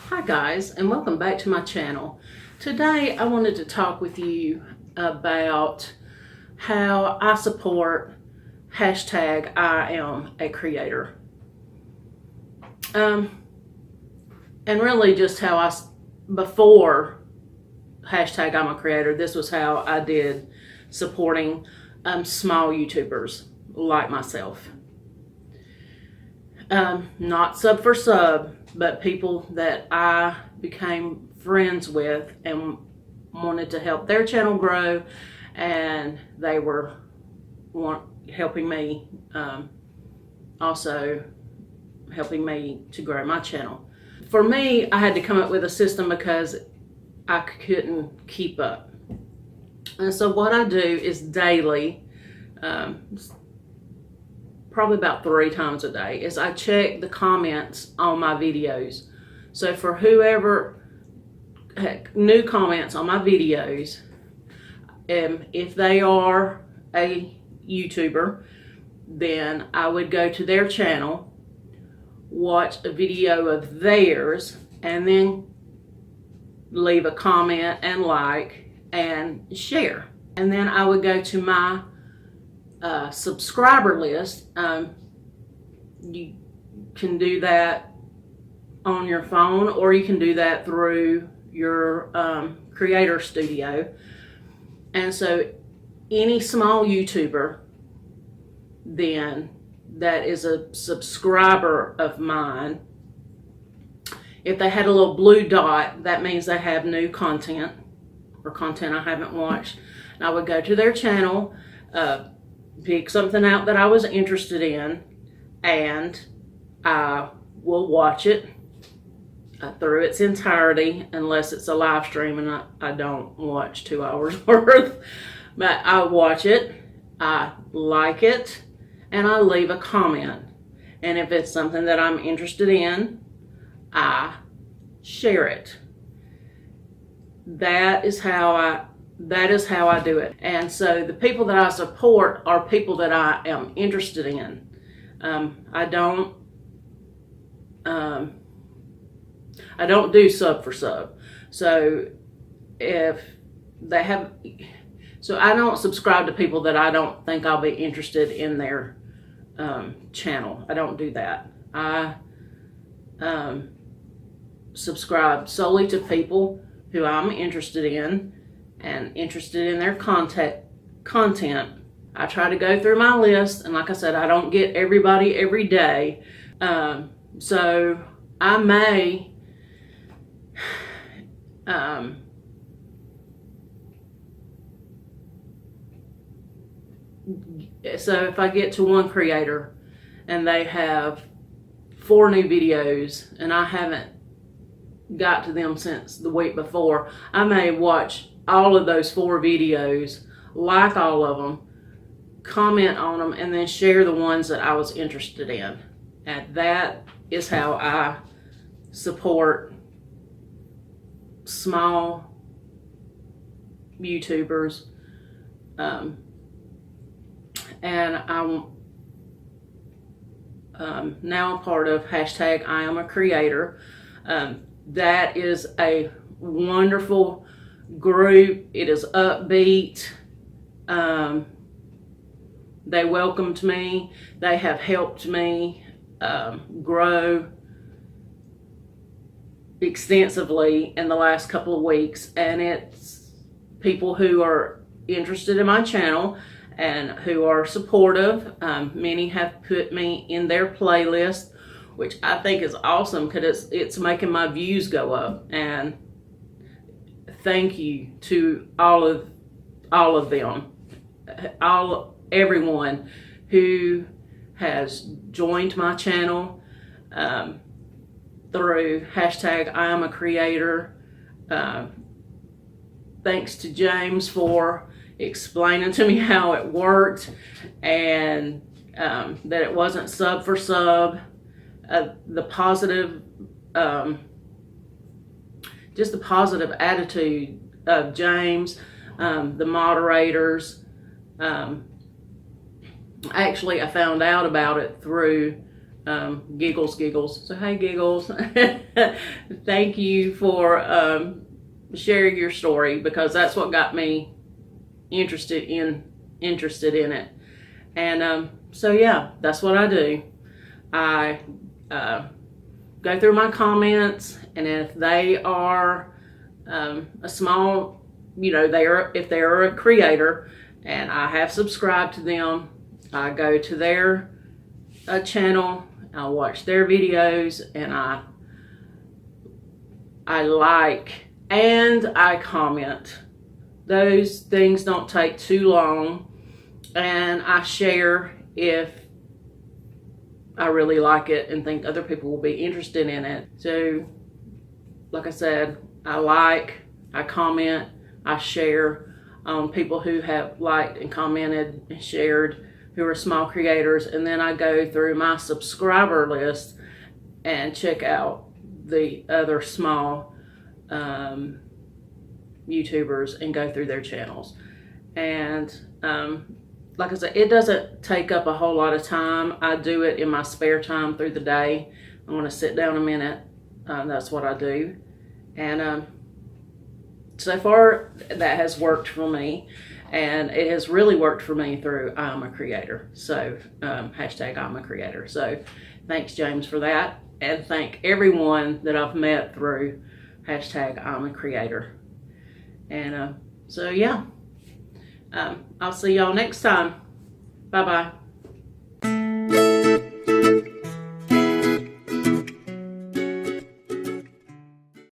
Hi guys, and welcome back to my channel. Today I wanted to talk with you about how I support hashtag I am a creator. And really just how before hashtag I'm a creator, this was how I did supporting small YouTubers like myself. Not sub for sub, but people that I became friends with and wanted to help their channel grow, and they were helping me, also helping me to grow my channel. For me, I had to come up with a system because I couldn't keep up. And so what I do is daily, probably about 3 times a day, is I check the comments on my videos. So for whoever had new comments on my videos, if they are a YouTuber, then I would go to their channel, watch a video of theirs, and then leave a comment and like and share. And then I would go to my subscriber list. You can do that on your phone, or you can do that through your creator studio. And so any small YouTuber then that is a subscriber of mine, if they had a little blue dot, that means they have new content or content I haven't watched. And I would go to their channel, pick something out that I was interested in, and I will watch it through its entirety, unless it's a live stream, and I don't watch 2 hours worth. But I watch it, I like it, and I leave a comment. And if it's something that I'm interested in, I share it. That is how I do it. And so the people that I support are people that I am interested in. I don't do sub for sub. So if they have, so I don't subscribe to people that I don't think I'll be interested in their channel. I don't do that. I subscribe solely to people who I'm interested in and interested in their content. I try to go through my list, and like I said, I don't get everybody every day. So I may so if I get to one creator and they have 4 new videos and I haven't got to them since the week before, I may watch all of those 4 videos, like all of them, comment on them, and then share the ones that I was interested in. And that is how I support small YouTubers. And I'm now a part of hashtag I am a creator. That is a wonderful group. It is upbeat. They welcomed me. They have helped me grow extensively in the last couple of weeks. And it's people who are interested in my channel and who are supportive. Many have put me in their playlist, which I think is awesome because it's making my views go up. And thank you to all of them, everyone who has joined my channel through hashtag I am a creator. Thanks to James for explaining to me how it worked, and that it wasn't sub for sub. The positive, just the positive attitude of James, the moderators. Actually, I found out about it through Giggles. So hey, Giggles, thank you for sharing your story, because that's what got me interested in it. And so yeah, that's what I do. I go through my comments, and if they are a small, if they're a creator and I have subscribed to them, I go to their channel, I watch their videos, and I like and I comment. Those things don't take too long, and I share if I really like it and think other people will be interested in it. So like I said, I like, I comment, I share on people who have liked and commented and shared, who are small creators, and then I go through my subscriber list and check out the other small YouTubers and go through their channels. And like I said, it doesn't take up a whole lot of time. I do it in my spare time through the day. I'm going to sit down a minute. That's what I do. And so far that has worked for me, and it has really worked for me through I'm a Creator. So hashtag I'm a Creator. So thanks, James, for that, and thank everyone that I've met through hashtag I'm a Creator. And so yeah, I'll see y'all next time. Bye bye.